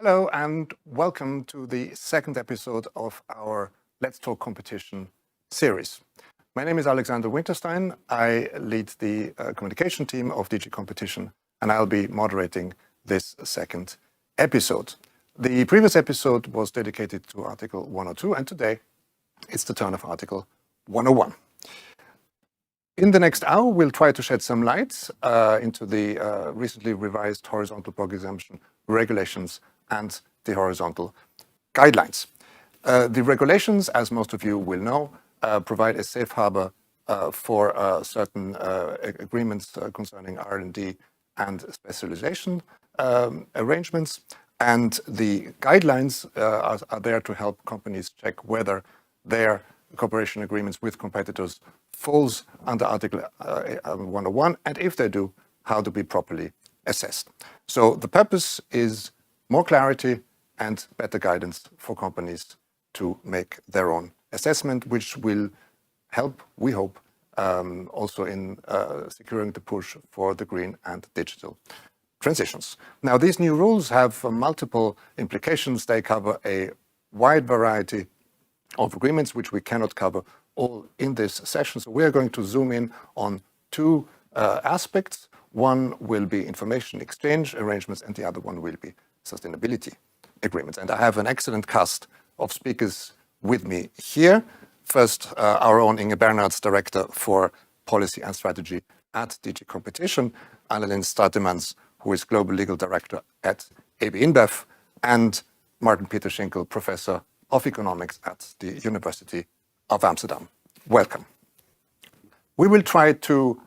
Hello and welcome to the second episode of our Let's Talk Competition series. My name is Alexander Winterstein. I lead the communication team of DG Competition and I'll be moderating this second episode. The previous episode was dedicated to Article 102 and today it's the turn of Article 101. In the next hour, we'll try to shed some light into the recently revised horizontal block exemption regulations and the horizontal guidelines. The regulations, as most of you will know, provide a safe harbor for certain agreements concerning R&D and specialization arrangements. And the guidelines are there to help companies check whether their cooperation agreements with competitors falls under Article 101, and if they do, how to be properly assessed. So the purpose is more clarity and better guidance for companies to make their own assessment, which will help, we hope, also in securing the push for the green and digital transitions. Now, these new rules have multiple implications. They cover a wide variety of agreements, which we cannot cover all in this session. So we are going to zoom in on two aspects. One will be information exchange arrangements and the other one will be sustainability agreements. And I have an excellent cast of speakers with me here. First, our own Inge Bernaerts, Director for Policy and Strategy at DG Competition, Anneleen Straetemans, who is Global Legal Director at AB InBev, and Maarten Pieter, Professor of Economics at the University of Amsterdam. Welcome. We will try to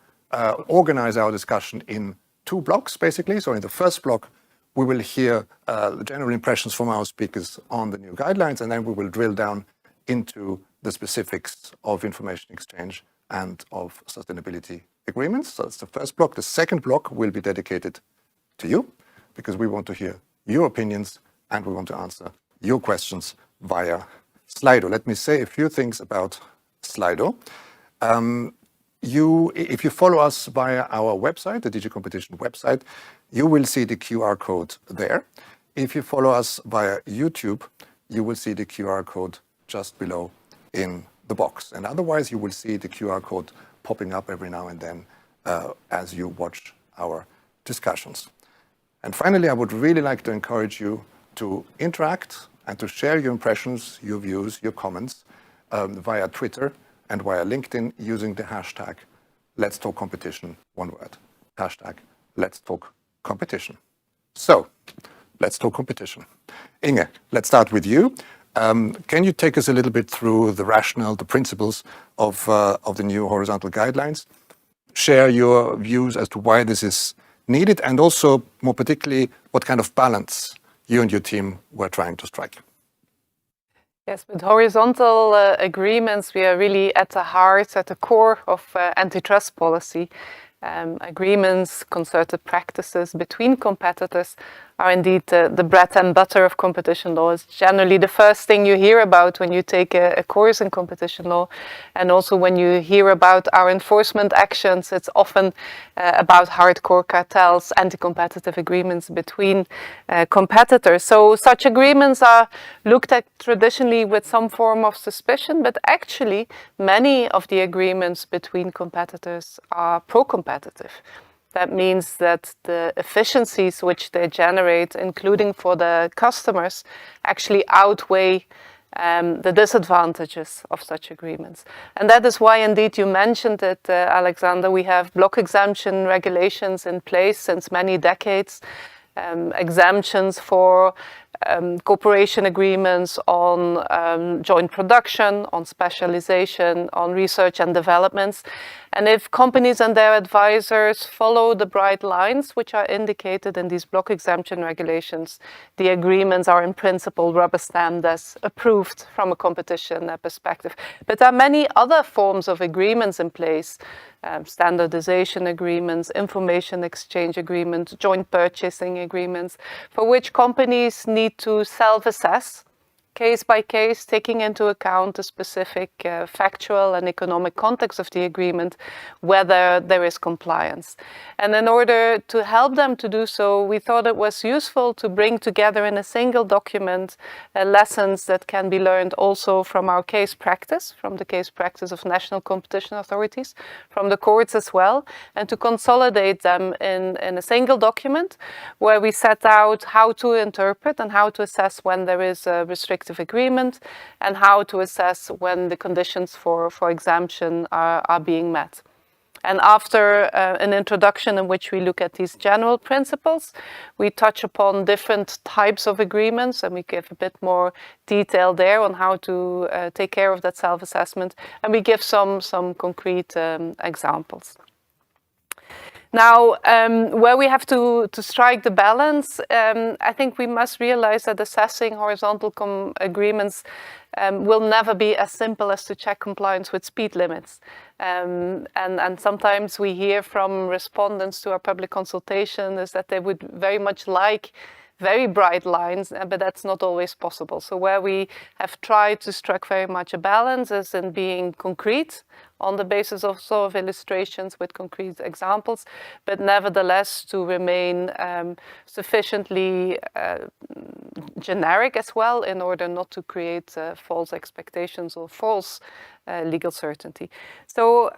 organize our discussion in two blocks, basically. So in the first block, we will hear the general impressions from our speakers on the new guidelines, and then we will drill down into the specifics of information exchange and of sustainability agreements. So that's the first block. The second block will be dedicated to you, because we want to hear your opinions and we want to answer your questions via Slido. Let me say a few things about Slido. If you follow us via our website, the DG Competition website, you will see the QR code there. If you follow us via YouTube, you will see the QR code just below in the box. And otherwise, you will see the QR code popping up every now and then as you watch our discussions. And finally, I would really like to encourage you to interact and to share your impressions, your views, your comments via Twitter and via LinkedIn using the hashtag Let's Talk Competition, one word, hashtag Let's Talk Competition. So, let's talk competition. Inge, let's start with you. Can you take us a little bit through the rationale, the principles of the new horizontal guidelines? Share your views as to why this is needed, and also, more particularly, what kind of balance you and your team were trying to strike. Yes, with horizontal agreements, we are really at the core of antitrust policy. Agreements, concerted practices between competitors are indeed the bread and butter of competition law. It's generally the first thing you hear about when you take a course in competition law. And also when you hear about our enforcement actions, it's often about hardcore cartels, anti-competitive agreements between competitors. So such agreements are looked at traditionally with some form of suspicion, but actually many of the agreements between competitors are pro-competitive. That means that the efficiencies which they generate, including for the customers, actually outweigh the disadvantages of such agreements. And that is why, indeed, you mentioned it, Alexander, we have block exemption regulations in place since many decades, exemptions for cooperation agreements on joint production, on specialization, on research and developments. And if companies and their advisors follow the bright lines which are indicated in these block exemption regulations, the agreements are in principle rubber stamped as approved from a competition perspective. But there are many other forms of agreements in place, standardization agreements, information exchange agreements, joint purchasing agreements, for which companies need to self-assess case by case, taking into account the specific factual and economic context of the agreement, whether there is compliance. And in order to help them to do so, we thought it was useful to bring together in a single document lessons that can be learned also from our case practice, from the case practice of national competition authorities, from the courts as well, and to consolidate them in a single document where we set out how to interpret and how to assess when there is a restrictive agreement and how to assess when the conditions for exemption are being met. And after an introduction in which we look at these general principles, we touch upon different types of agreements and we give a bit more detail there on how to take care of that self-assessment, and we give some concrete examples. Now, where we have to strike the balance, I think we must realize that assessing horizontal agreements will never be as simple as to check compliance with speed limits. And sometimes we hear from respondents to our public consultation is that they would very much like very bright lines, but that's not always possible. So where we have tried to strike very much a balance is in being concrete on the basis of sort of illustrations with concrete examples, but nevertheless to remain sufficiently generic as well in order not to create false expectations or false legal certainty. So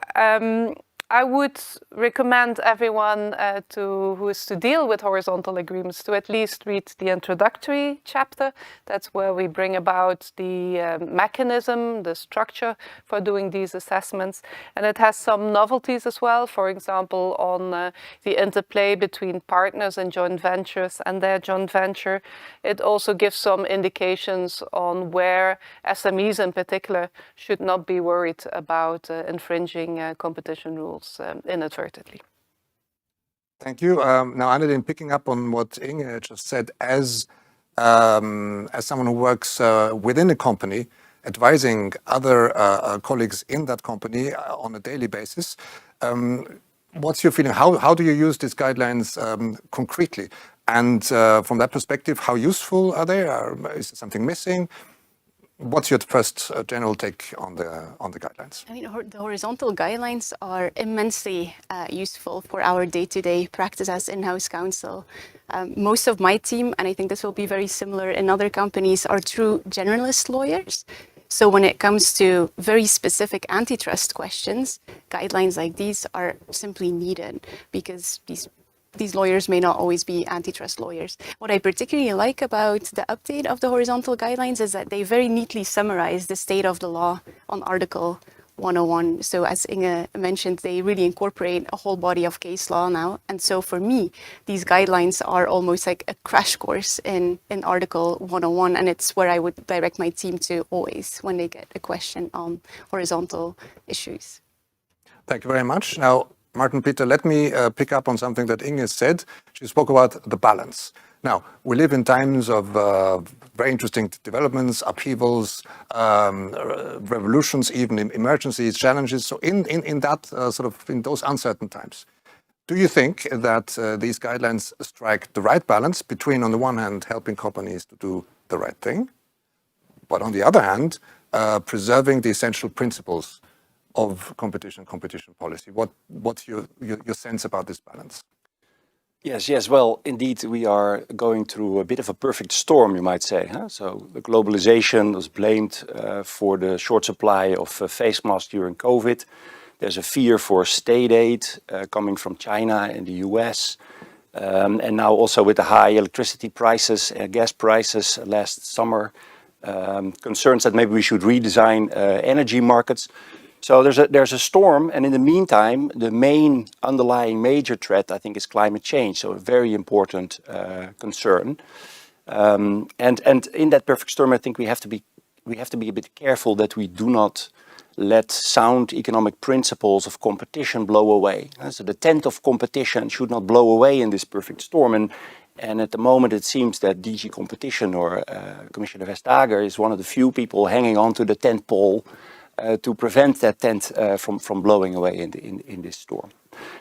I would recommend everyone who is to deal with horizontal agreements to at least read the introductory chapter. That's where we bring about the mechanism, the structure for doing these assessments. And it has some novelties as well, for example, on the interplay between partners and joint ventures and their joint venture. It also gives some indications on where SMEs in particular should not be worried about infringing competition rules inadvertently. Thank you. Now, Anneleen, picking up on what Inge just said, as someone who works within a company, advising other colleagues in that company on a daily basis, what's your feeling? How do you use these guidelines concretely? And from that perspective, how useful are they? Is there something missing? What's your first general take on the guidelines? I mean, the horizontal guidelines are immensely useful for our day-to-day practice as in-house counsel. Most of my team, and I think this will be very similar in other companies, are true generalist lawyers. So when it comes to very specific antitrust questions, guidelines like these are simply needed because these lawyers may not always be antitrust lawyers. What I particularly like about the update of the horizontal guidelines is that they very neatly summarize the state of the law on Article 101. So as Inge mentioned, they really incorporate a whole body of case law now. And so for me, these guidelines are almost like a crash course in Article 101. And it's where I would direct my team to always when they get a question on horizontal issues. Thank you very much. Now, Maarten, Pieter, let me pick up on something that Inge said. She spoke about the balance. Now, we live in times of very interesting developments, upheavals, revolutions, even emergencies, challenges. So in that in those uncertain times, do you think that these guidelines strike the right balance between, on the one hand, helping companies to do the right thing, but on the other hand, preserving the essential principles of competition policy? What's your sense about this balance? Yes. Well, indeed, we are going through a bit of a perfect storm, you might say. Huh? So the globalization was blamed for the short supply of face masks during COVID. There's a fear for state aid coming from China and the US. And now also with the high electricity prices, gas prices last summer, concerns that maybe we should redesign energy markets. So there's a storm, and in the meantime, the main underlying major threat, I think, is climate change. So a very important concern. And in that perfect storm, I think we have to be a bit careful that we do not let sound economic principles of competition blow away. So the tent of competition should not blow away in this perfect storm. And at the moment, it seems that DG Competition or Commissioner Vestager is one of the few people hanging on to the tent pole to prevent that tent from blowing away in this storm.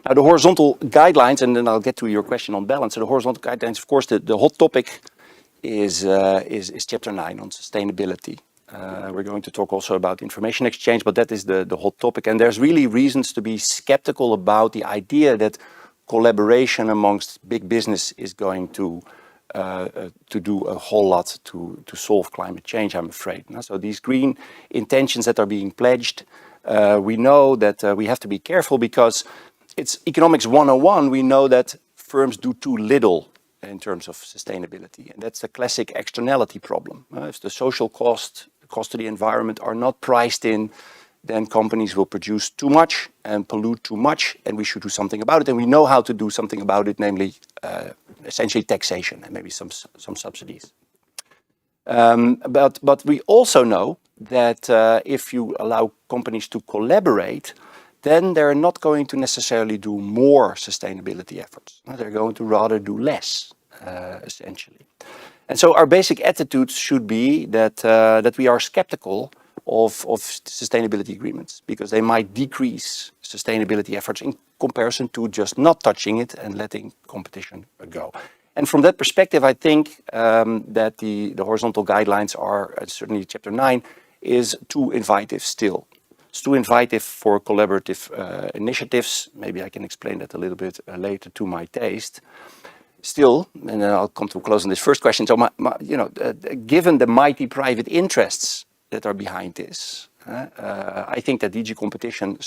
Now, the horizontal guidelines, and then I'll get to your question on balance. So the horizontal guidelines, of course, the hot topic is Chapter 9 on sustainability. We're going to talk also about information exchange, but that is the hot topic. And there's really reasons to be skeptical about the idea that collaboration amongst big business is going to do a whole lot to solve climate change, I'm afraid. So these green intentions that are being pledged, we know that we have to be careful because it's economics 101. We know that firms do too little in terms of sustainability. And that's the classic externality problem. If the social cost to the environment are not priced in, then companies will produce too much and pollute too much, and we should do something about it. And we know how to do something about it, namely essentially taxation and maybe some subsidies. But we also know that if you allow companies to collaborate, then they're not going to necessarily do more sustainability efforts. They're going to rather do less, essentially. And so our basic attitudes should be that we are skeptical of sustainability agreements because they might decrease sustainability efforts in comparison to just not touching it and letting competition go. And from that perspective, I think that the horizontal guidelines are, certainly Chapter 9, is too invitive still. It's too invitive for collaborative initiatives. Maybe I can explain that a little bit later to my taste. Still, and then I'll come to a close on this first question. So, given the mighty private interests that are behind this, I think that DG Competition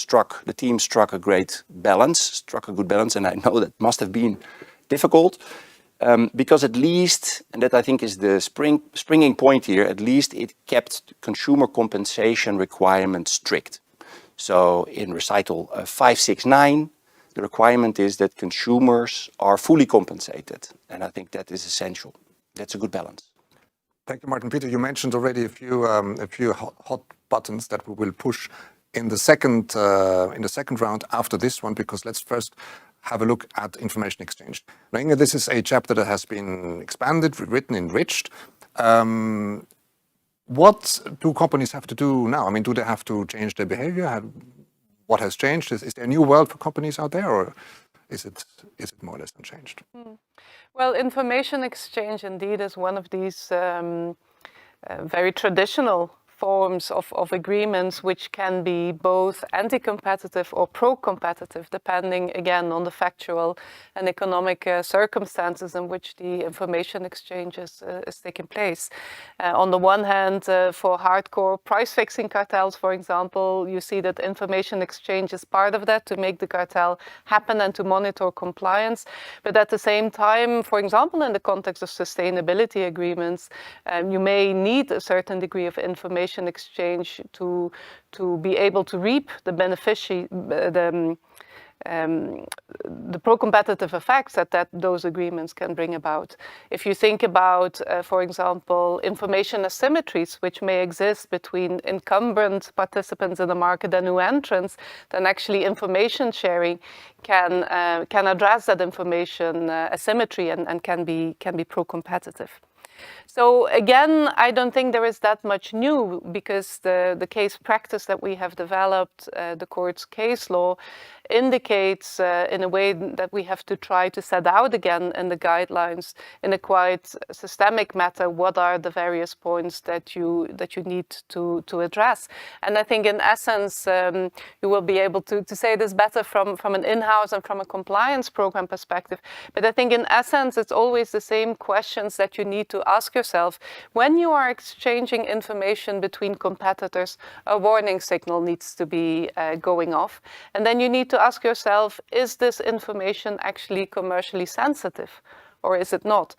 the team struck a good balance, and I know that must have been difficult. Because at least, and that I think is the springing point here, at least it kept consumer compensation requirements strict. So in recital 569, the requirement is that consumers are fully compensated. And I think that is essential. That's a good balance. Thank you, Maarten. Pieter, you mentioned already a few hot buttons that we will push in the second round after this one, because let's first have a look at information exchange. Now, Inge, this is a chapter that has been expanded, rewritten, enriched. What do companies have to do now? I mean, do they have to change their behavior? What has changed? Is there a new world for companies out there, or is it more or less unchanged? Well, information exchange indeed is one of these very traditional forms of agreements which can be both anti-competitive or pro-competitive, depending again on the factual and economic circumstances in which the information exchange is taking place. On the one hand, for hardcore price-fixing cartels, for example, you see that information exchange is part of that to make the cartel happen and to monitor compliance. But at the same time, for example, in the context of sustainability agreements, you may need a certain degree of information exchange to be able to reap the the pro-competitive effects that those agreements can bring about. If you think about, for example, information asymmetries which may exist between incumbent participants in the market and new entrants, then actually information sharing can address that information asymmetry and can be pro-competitive. So again, I don't think there is that much new, because the case practice that we have developed, the court's case law, indicates in a way that we have to try to set out again in the guidelines in a quite systemic matter what are the various points that you need to address. And I think in essence you will be able to say this better from an in-house and from a compliance program perspective. But I think in essence it's always the same questions that you need to ask yourself. When you are exchanging information between competitors, a warning signal needs to be going off. And then you need to ask yourself, is this information actually commercially sensitive or is it not?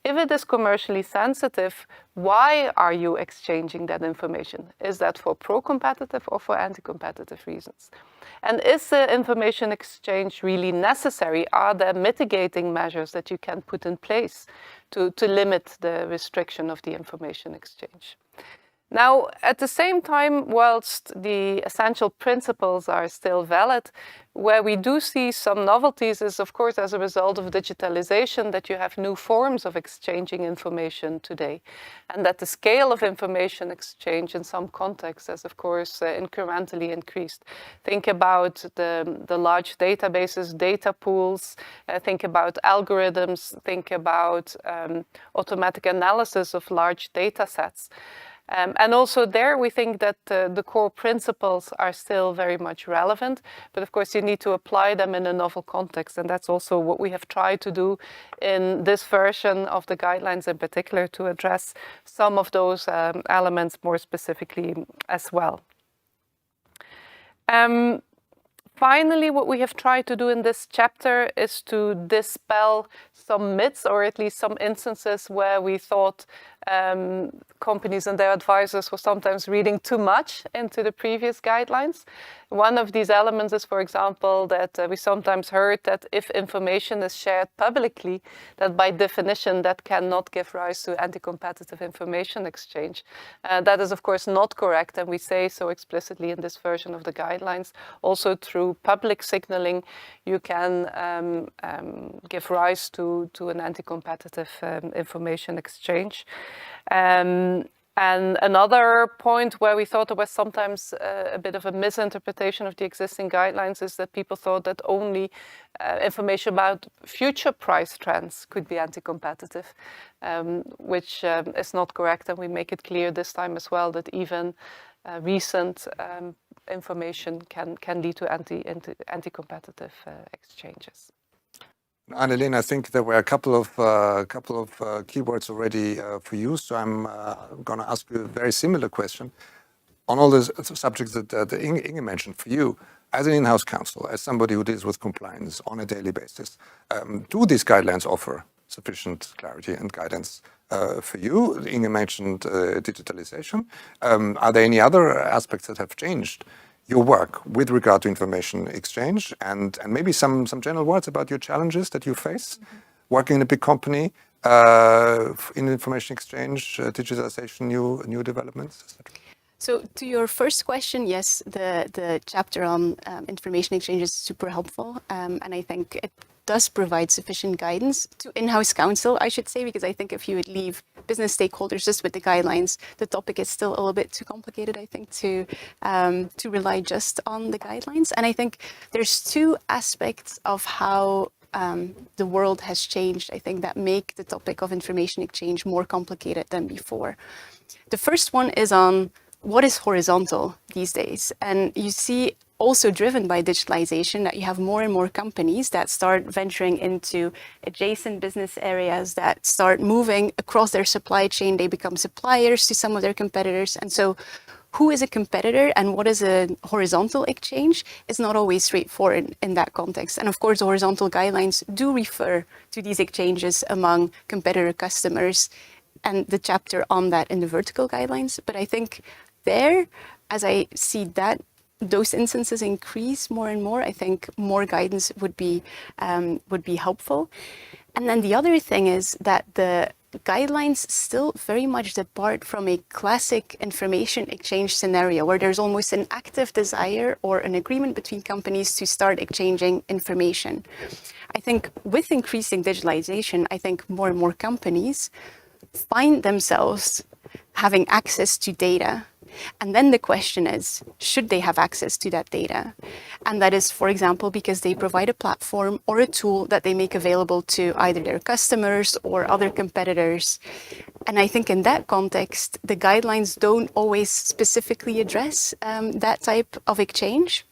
If it is commercially sensitive, why are you exchanging that information? Is that for pro-competitive or for anti-competitive reasons? And is the information exchange really necessary? Are there mitigating measures that you can put in place to limit the restriction of the information exchange? Now, at the same time, whilst the essential principles are still valid, where we do see some novelties is, of course, as a result of digitalization, that you have new forms of exchanging information today, and that the scale of information exchange in some contexts has, of course, incrementally increased. Think about the large databases, data pools, think about algorithms, think about automatic analysis of large data sets. And also there, we think that the core principles are still very much relevant, but of course you need to apply them in a novel context, and that's also what we have tried to do in this version of the guidelines in particular, to address some of those elements more specifically as well. Finally, what we have tried to do in this chapter is to dispel some myths, or at least some instances where we thought companies and their advisors were sometimes reading too much into the previous guidelines. One of these elements is, for example, that we sometimes heard that if information is shared publicly, that by definition that cannot give rise to anti-competitive information exchange. That is, of course, not correct, and we say so explicitly in this version of the guidelines. Also, through public signaling, you can give rise to an anti-competitive information exchange. And another point where we thought there was sometimes a bit of a misinterpretation of the existing guidelines is that people thought that only information about future price trends could be anti-competitive, which is not correct, and we make it clear this time as well that even recent information can lead to anti-competitive exchanges. Anneleen, I think there were a couple of keywords already for you, so I'm going to ask you a very similar question on all the subjects that Inge mentioned. For you, as an in-house counsel, as somebody who deals with compliance on a daily basis, do these guidelines offer sufficient clarity and guidance for you? Inge mentioned digitalization. Are there any other aspects that have changed your work with regard to information exchange, and maybe some general words about your challenges that you face working in a big company in information exchange, digitalization, new developments, etc.? So to your first question, yes, the chapter on information exchange is super helpful, and I think it does provide sufficient guidance to in-house counsel, I should say, because I think if you would leave business stakeholders just with the guidelines, the topic is still a little bit too complicated, I think, to rely just on the guidelines. And I think there's two aspects of how the world has changed, I think, that make the topic of information exchange more complicated than before. The first one is on what is horizontal these days. And you see, also driven by digitalization, that you have more and more companies that start venturing into adjacent business areas, that start moving across their supply chain. They become suppliers to some of their competitors. And so who is a competitor and what is a horizontal exchange is not always straightforward in that context. And of course, the horizontal guidelines do refer to these exchanges among competitor customers, and the chapter on that in the vertical guidelines. But I think there, as I see that those instances increase more and more, I think more guidance would be helpful. And then the other thing is that the guidelines still very much depart from a classic information exchange scenario where there's almost an active desire or an agreement between companies to start exchanging information. I think with increasing digitalization, I think more and more companies find themselves having access to data. And then the question is, should they have access to that data? And that is, for example, because they provide a platform or a tool that they make available to either their customers or other competitors. And I think in that context, the guidelines don't always specifically address that type of exchange.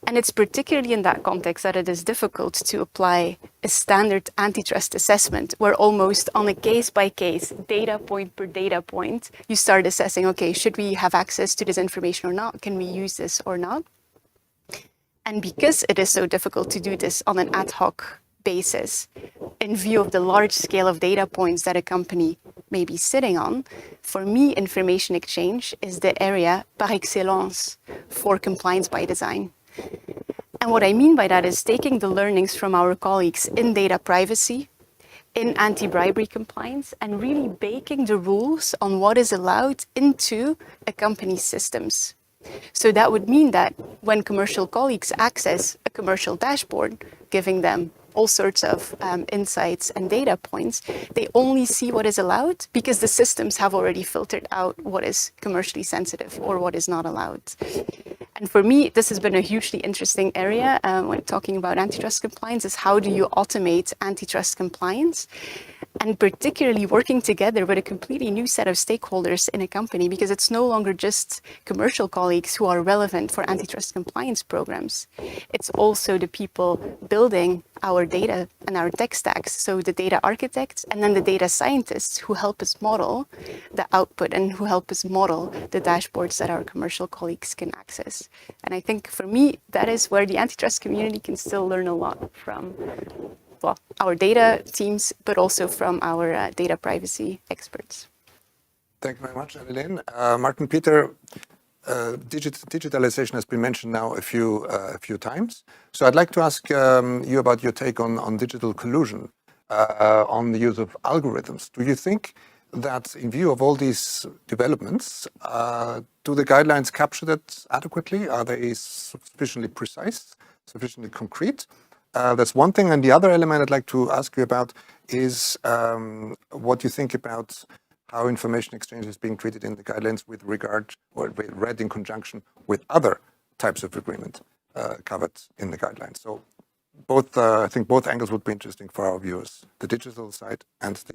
And it's particularly in that context that it is difficult to apply a standard antitrust assessment where almost on a case-by-case, data point per data point, you start assessing, okay, should we have access to this information or not? Can we use this or not? And because it is so difficult to do this on an ad hoc basis, in view of the large scale of data points that a company may be sitting on, for me, information exchange is the area par excellence for compliance by design. And what I mean by that is taking the learnings from our colleagues in data privacy, in anti-bribery compliance and really baking the rules on what is allowed into a company's systems. So that would mean that when commercial colleagues access a commercial dashboard, giving them all sorts of insights and data points, they only see what is allowed because the systems have already filtered out what is commercially sensitive or what is not allowed. And for me, this has been a hugely interesting area when talking about antitrust compliance, is how do you automate antitrust compliance? And particularly working together with a completely new set of stakeholders in a company, because it's no longer just commercial colleagues who are relevant for antitrust compliance programs. It's also the people building our data and our tech stacks, so the data architects and then the data scientists who help us model the output and who help us model the dashboards that our commercial colleagues can access. And I think for me, that is where the antitrust community can still learn a lot from, well, our data teams, but also from our data privacy experts. Thank you very much, Anneleen. Maarten, Pieter, digitalization has been mentioned now a few times. So I'd like to ask you about your take on digital collusion, on the use of algorithms. Do you think that in view of all these developments, do the guidelines capture that adequately? Are they sufficiently precise, sufficiently concrete? That's one thing. And the other element I'd like to ask you about is what you think about how information exchange is being treated in the guidelines with regard, or read in conjunction with other types of agreement covered in the guidelines. So I think both angles would be interesting for our viewers, the digital side and the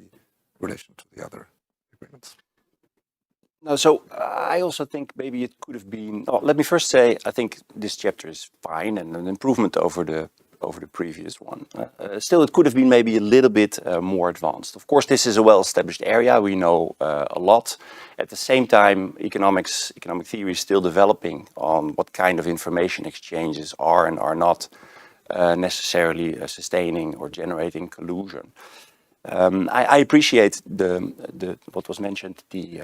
relation to the other agreements. No, so I also think maybe it could have been, let me first say, I think this chapter is fine and an improvement over the previous one. Still, it could have been maybe a little bit more advanced. Of course, this is a well-established area. We know a lot. At the same time, economic theory is still developing on what kind of information exchanges are and are not necessarily sustaining or generating collusion. I appreciate what was mentioned, the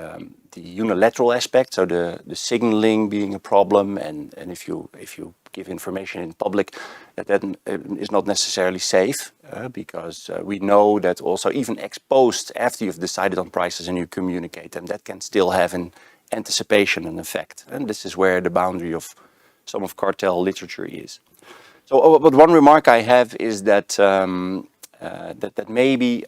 unilateral aspect, so the signaling being a problem, and if you give information in public, that is not necessarily safe, because we know that also even ex post, after you've decided on prices and you communicate them, that can still have an anticipation and effect. And this is where the boundary of some of cartel literature is. So, but one remark I have is that that maybe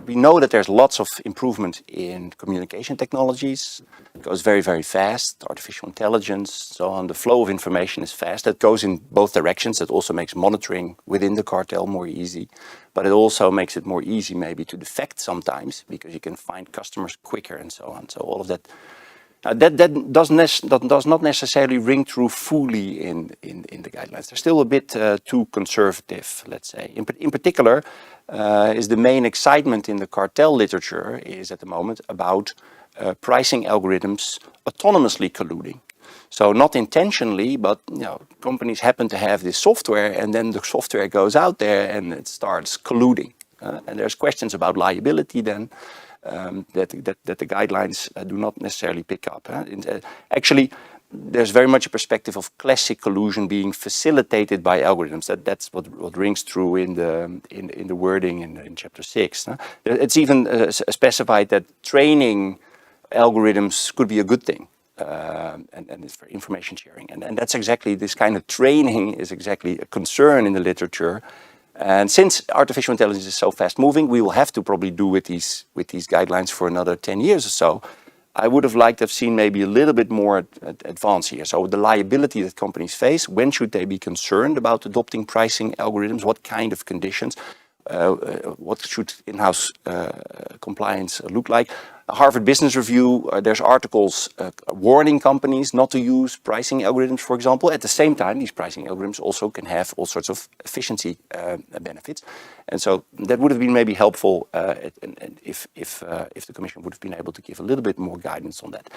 we know that there's lots of improvement in communication technologies. It goes very, very fast. Artificial intelligence, so on. The flow of information is fast. That goes in both directions. That also makes monitoring within the cartel more easy. But it also makes it more easy maybe to defect sometimes, because you can find customers quicker and so on. So all of that. That does not necessarily ring true fully in the guidelines. They're still a bit too conservative, let's say. In particular, is the main excitement in the cartel literature is at the moment about pricing algorithms autonomously colluding. So not intentionally, but companies happen to have this software, and then the software goes out there and it starts colluding. And there's questions about liability then. That the guidelines do not necessarily pick up. Actually, there's very much a perspective of classic collusion being facilitated by algorithms. That's what rings true in the wording in chapter 6. It's even specified that training algorithms could be a good thing, and it's for information sharing. And that's exactly this kind of training is exactly a concern in the literature. And since artificial intelligence is so fast moving, we will have to probably do with these guidelines for another 10 years or so. I would have liked to have seen maybe a little bit more advance here. So the liability that companies face, when should they be concerned about adopting pricing algorithms? What kind of conditions? What should in-house compliance look like? Harvard Business Review, there's articles warning companies not to use pricing algorithms, for example. At the same time, these pricing algorithms also can have all sorts of efficiency benefits. And so that would have been maybe helpful if the Commission would have been able to give a little bit more guidance on that.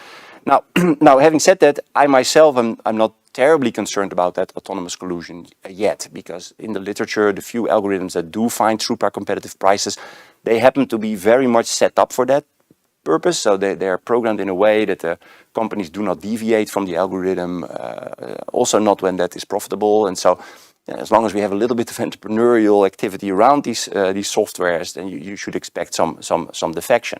Now having said that, I myself I'm not terribly concerned about that autonomous collusion yet, because in the literature, the few algorithms that do find super competitive prices, they happen to be very much set up for that purpose. So they are programmed in a way that the companies do not deviate from the algorithm, also not when that is profitable. And so as long as we have a little bit of entrepreneurial activity around these softwares, then you should expect some defection.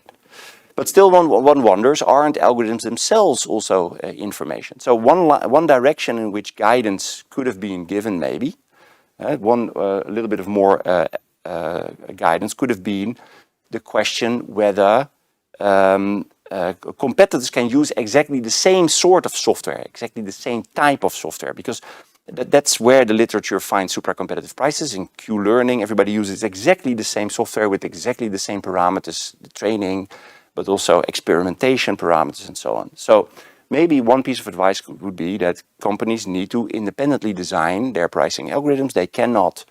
But still, one wonders, aren't algorithms themselves also information? So one direction in which guidance could have been given, maybe, a little bit of more guidance could have been the question whether competitors can use exactly the same sort of software, exactly the same type of software, because that's where the literature finds supra-competitive prices. In Q-learning, everybody uses exactly the same software with exactly the same parameters, the training, but also experimentation parameters and so on. So maybe one piece of advice would be that companies need to independently design their pricing algorithms. They cannot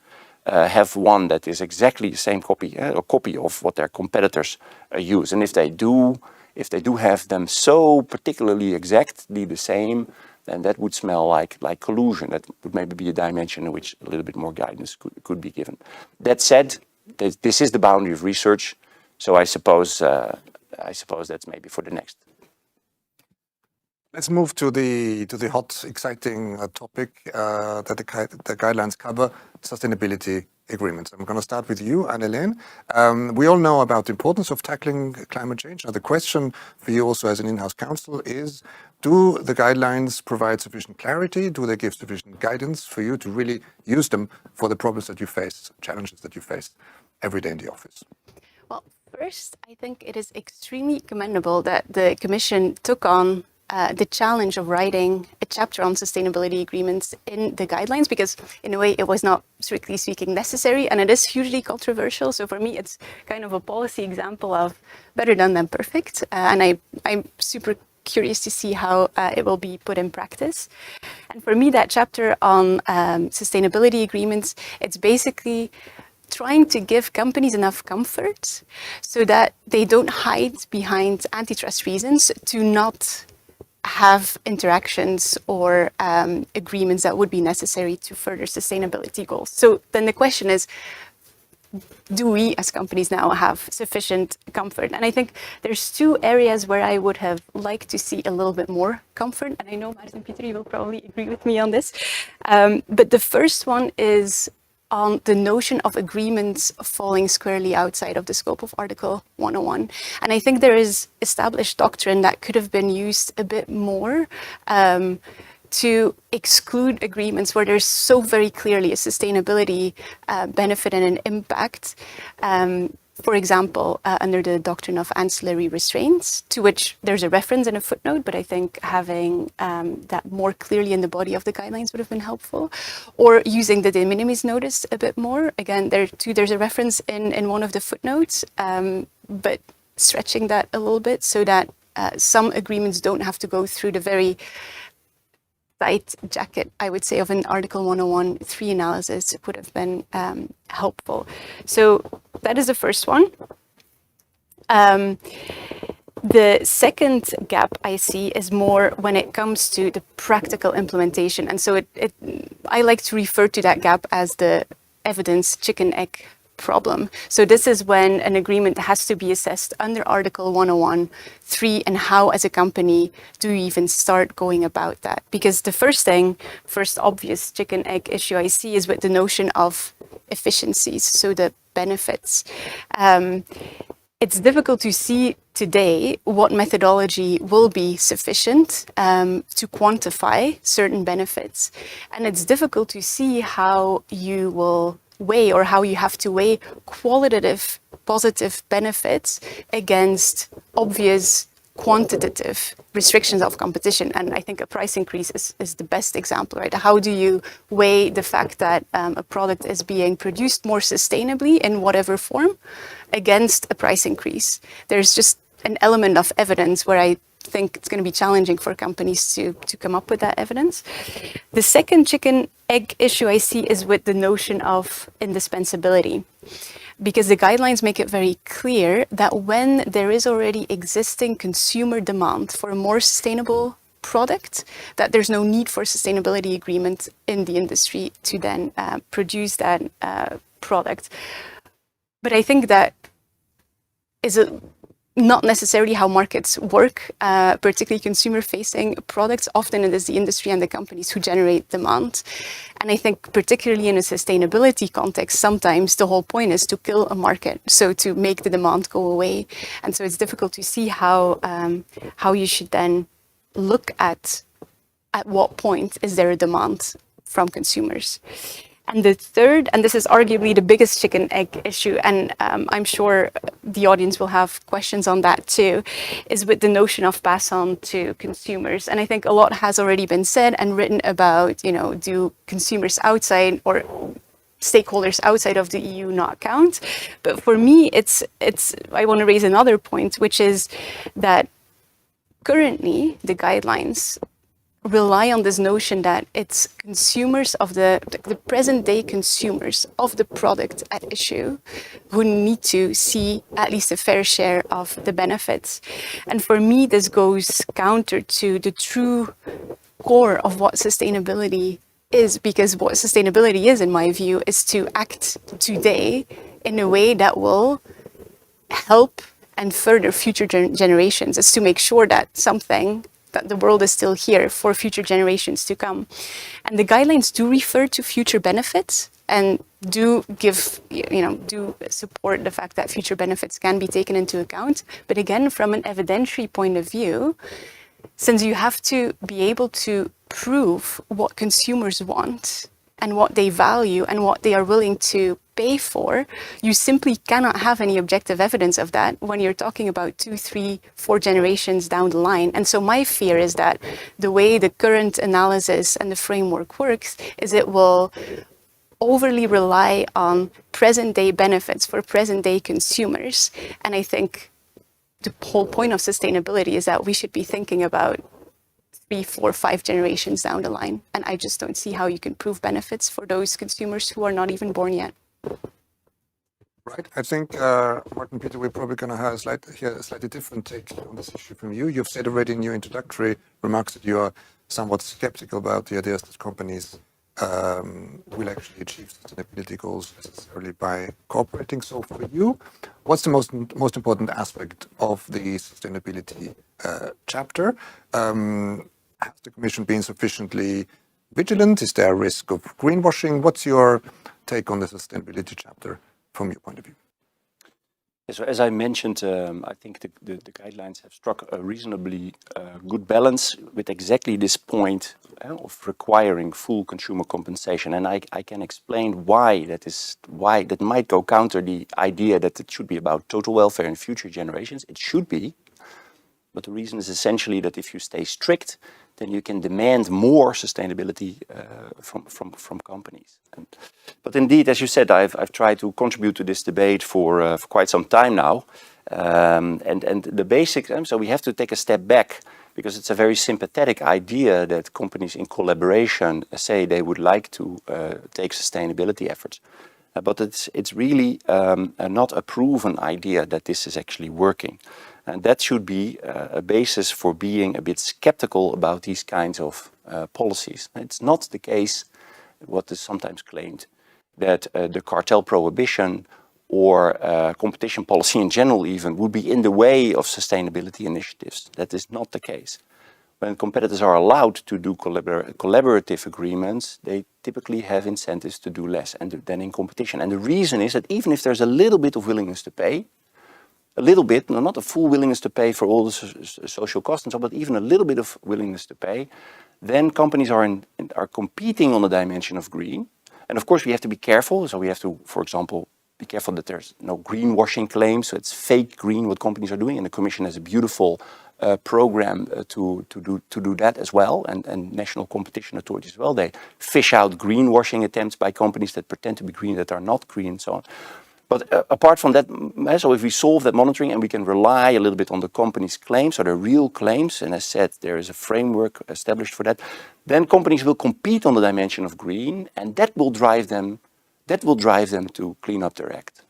have one that is exactly the same copy of what their competitors use. And if they do have them so particularly exactly the same, then that would smell like collusion. That would maybe be a dimension in which a little bit more guidance could be given. That said, this is the boundary of research, so I suppose that's maybe for the next. Let's move to the hot, exciting topic that the guidelines cover: sustainability agreements. I'm going to start with you, Anneleen. We all know about the importance of tackling climate change. Now, the question for you also as an in-house counsel is, do the guidelines provide sufficient clarity? Do they give sufficient guidance for you to really use them for the problems that you face, challenges that you face every day in the office? Well, first, I think it is extremely commendable that the Commission took on the challenge of writing a chapter on sustainability agreements in the guidelines, because in a way it was not strictly speaking necessary, and it is hugely controversial. So for me, it's kind of a policy example of better done than perfect. And I'm super curious to see how it will be put in practice. And for me, that chapter on sustainability agreements, it's basically trying to give companies enough comfort so that they don't hide behind antitrust reasons to not have interactions or agreements that would be necessary to further sustainability goals. So then the question is, do we as companies now have sufficient comfort? And I think there's two areas where I would have liked to see a little bit more comfort. And I know Maarten and Pieter, you will probably agree with me on this. But the first one is on the notion of agreements falling squarely outside of the scope of Article 101. And I think there is established doctrine that could have been used a bit more to exclude agreements where there's so very clearly a sustainability benefit and an impact. For example, under the doctrine of ancillary restraints, to which there's a reference in a footnote, but I think having that more clearly in the body of the guidelines would have been helpful. Or using the de minimis notice a bit more. Again, there's a reference in one of the footnotes, but stretching that a little bit so that some agreements don't have to go through the very tight jacket, I would say, of an Article 101.3 analysis would have been helpful. So that is the first one. The second gap I see is more when it comes to the practical implementation. And so I like to refer to that gap as the evidence chicken-egg problem. So this is when an agreement has to be assessed under Article 101.3, and how as a company do you even start going about that? Because the first obvious chicken-egg issue I see is with the notion of efficiencies, so the benefits. It's difficult to see today what methodology will be sufficient to quantify certain benefits. And it's difficult to see how you will weigh, or how you have to weigh, qualitative positive benefits against obvious quantitative restrictions of competition. And I think a price increase is the best example, right? How do you weigh the fact that a product is being produced more sustainably in whatever form against a price increase? There's just an element of evidence where I think it's going to be challenging for companies to come up with that evidence. The second chicken-egg issue I see is with the notion of indispensability, because the guidelines make it very clear that when there is already existing consumer demand for a more sustainable product, that there's no need for a sustainability agreement in the industry to then produce that product. But I think that is not necessarily how markets work, particularly consumer-facing products. Often it is the industry and the companies who generate demand. And I think particularly in a sustainability context, sometimes the whole point is to kill a market, so to make the demand go away. And so it's difficult to see how you should then look at what point is there a demand from consumers. And the third, and this is arguably the biggest chicken egg issue, and I'm sure the audience will have questions on that too, is with the notion of pass on to consumers. And I think a lot has already been said and written about, you know, do consumers outside or stakeholders outside of the EU not count? But for me, I want to raise another point, which is that currently the guidelines rely on this notion that it's consumers of the present day consumers of the product at issue who need to see at least a fair share of the benefits. And for me, this goes counter to the true core of what sustainability is, because what sustainability is, in my view, is to act today in a way that will help and further future generations. Is to make sure that the world is still here for future generations to come. And the guidelines do refer to future benefits and do give, do support the fact that future benefits can be taken into account. But again, from an evidentiary point of view, since you have to be able to prove what consumers want and what they value and what they are willing to pay for, you simply cannot have any objective evidence of that when you're talking about 2, 3, 4 generations down the line. And so my fear is that the way the current analysis and the framework works is it will overly rely on present day benefits for present day consumers. And I think the whole point of sustainability is that we should be thinking about 3, 4, 5 generations down the line. And I just don't see how you can prove benefits for those consumers who are not even born yet. Right. I think, Maarten, Pieter, we're probably going to have a slightly different take on this issue from you. You've said already in your introductory remarks that you are somewhat skeptical about the ideas that companies will actually achieve sustainability goals necessarily by cooperating. So for you, what's the most important aspect of the sustainability chapter? Has the Commission been sufficiently vigilant? Is there a risk of greenwashing? What's your take on the sustainability chapter from your point of view? So as I mentioned, I think the guidelines have struck a reasonably good balance with exactly this point of requiring full consumer compensation. And I can explain why that might go counter the idea that it should be about total welfare in future generations. It should be, but the reason is essentially that if you stay strict, then you can demand more sustainability from companies. But indeed, as you said, I've tried to contribute to this debate for quite some time now. And the basic, so we have to take a step back, because it's a very sympathetic idea that companies in collaboration say they would like to take sustainability efforts. But it's really not a proven idea that this is actually working. And that should be a basis for being a bit skeptical about these kinds of policies. It's not the case, what is sometimes claimed, that the cartel prohibition or competition policy in general even would be in the way of sustainability initiatives. That is not the case. When competitors are allowed to do collaborative agreements, they typically have incentives to do less than in competition. And the reason is that even if there's a little bit of willingness to pay, a little bit, not a full willingness to pay for all the social costs and so, but even a little bit of willingness to pay, then companies are competing on the dimension of green. And of course we have to be careful. So we have to, for example, be careful that there's no greenwashing claims. So it's fake green what companies are doing. And the Commission has a beautiful program to do that as well. And national competition authorities as well. They fish out greenwashing attempts by companies that pretend to be green that are not green and so on. But apart from that, so if we solve that monitoring and we can rely a little bit on the company's claims, or the real claims, and as said, there is a framework established for that, then companies will compete on the dimension of green, and that will drive them to clean up their act.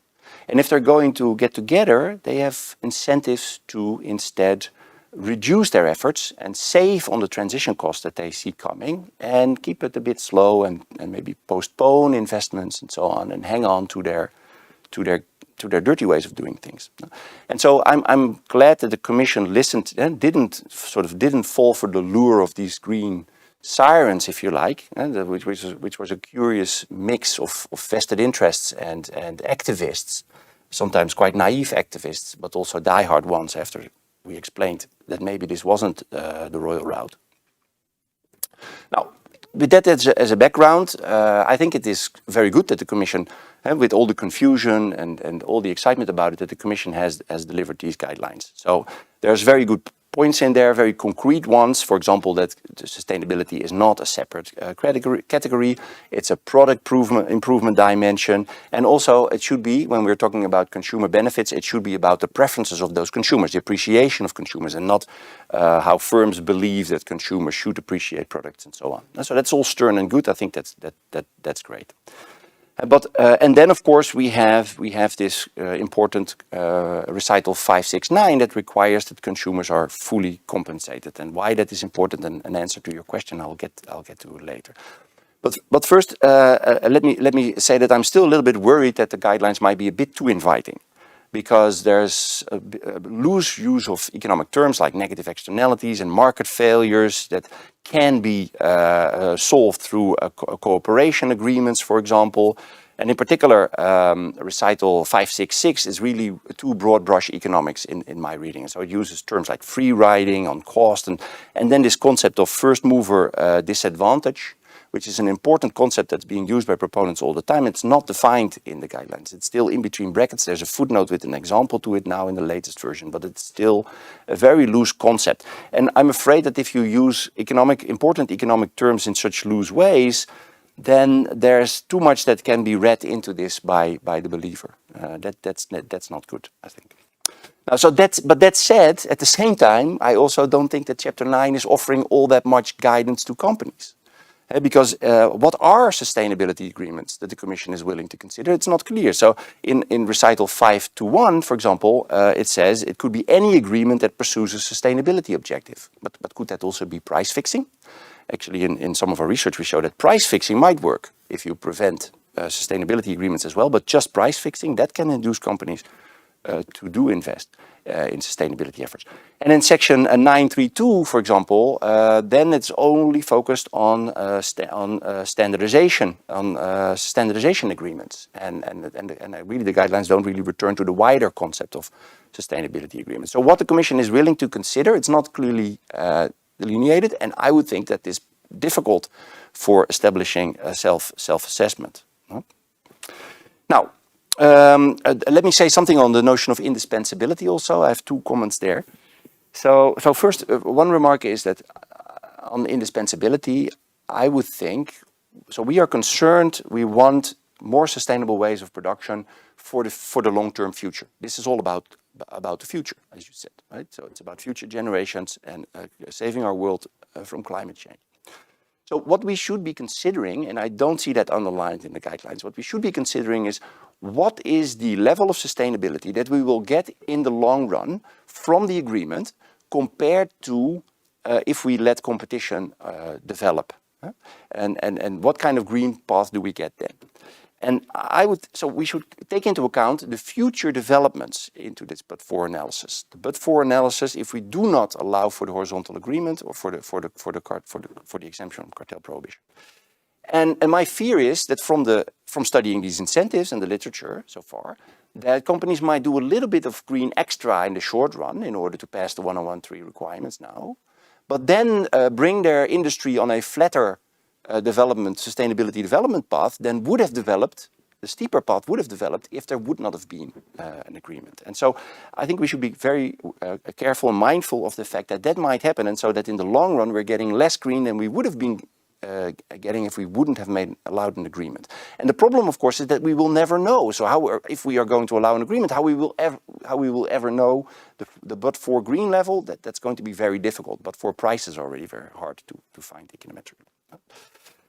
And if they're going to get together, they have incentives to instead reduce their efforts and save on the transition costs that they see coming, and keep it a bit slow and maybe postpone investments and so on, and hang on to to their dirty ways of doing things. And so I'm glad that the Commission listened and didn't fall for the lure of these green sirens, if you like, which was a curious mix of vested interests and activists, sometimes quite naive activists, but also diehard ones after we explained that maybe this wasn't the royal route. Now, with that as a background, I think it is very good that the Commission, with all the confusion and all the excitement about it, that the Commission has delivered these guidelines. So there's very good points in there, very concrete ones. For example, that sustainability is not a separate category. It's a product improvement dimension. And also it should be, when we're talking about consumer benefits, it should be about the preferences of those consumers, the appreciation of consumers, and not how firms believe that consumers should appreciate products and so on. And so that's all stern and good. I think that's great. And then, of course, we have this important recital 569 that requires that consumers are fully compensated. And why that is important, and an answer to your question, I'll get to later. But first, let me say that I'm still a little bit worried that the guidelines might be a bit too inviting, because there's a loose use of economic terms like negative externalities and market failures that can be solved through cooperation agreements, for example. And in particular, recital 566 is really too broad brush economics in my reading. And so it uses terms like free riding on cost, and then this concept of first mover disadvantage, which is an important concept that's being used by proponents all the time. It's not defined in the guidelines. It's still in between brackets. There's a footnote with an example to it now in the latest version, but it's still a very loose concept. And I'm afraid that if you use important economic terms in such loose ways, then there's too much that can be read into this by the believer. That's not good, I think. Now, but that said, at the same time, I also don't think that Chapter 9 is offering all that much guidance to companies. Because what are sustainability agreements that the Commission is willing to consider? It's not clear. So in recital 521, for example, it says it could be any agreement that pursues a sustainability objective. But could that also be price fixing? Actually, in some of our research, we show that price fixing might work if you prevent sustainability agreements as well. But just price fixing, that can induce companies to do invest in sustainability efforts. And in section 932, for example, then it's only focused on standardization, standardization agreements, and really the guidelines don't really return to the wider concept of sustainability agreements. So what the Commission is willing to consider, it's not clearly delineated, and I would think that is difficult for establishing a self-assessment. Now, let me say something on the notion of indispensability also. I have two comments there. So first, one remark is that on indispensability, I would think, so we are concerned, we want more sustainable ways of production for the long-term future. This is all about the future, as you said, right? So it's about future generations and saving our world from climate change. So what we should be considering, and I don't see that underlined in the guidelines, what we should be considering is what is the level of sustainability that we will get in the long run from the agreement compared to if we let competition develop. And what kind of green path do we get then? And so we should take into account the future developments into this but-for analysis. The but-for analysis, if we do not allow for the horizontal agreement or for the exemption from cartel prohibition. And my fear is that from studying these incentives and the literature so far, that companies might do a little bit of green extra in the short run in order to pass the 1013 requirements now, but then bring their industry on a flatter sustainability development path than would have developed, the steeper path would have developed if there would not have been an agreement. And so I think we should be very careful and mindful of the fact that that might happen, and so that in the long run we're getting less green than we would have been getting if we wouldn't have allowed an agreement. And the problem, of course, is that we will never know. So if we are going to allow an agreement, how we will ever know the but-for green level, that's going to be very difficult. But for prices already very hard to find econometrically.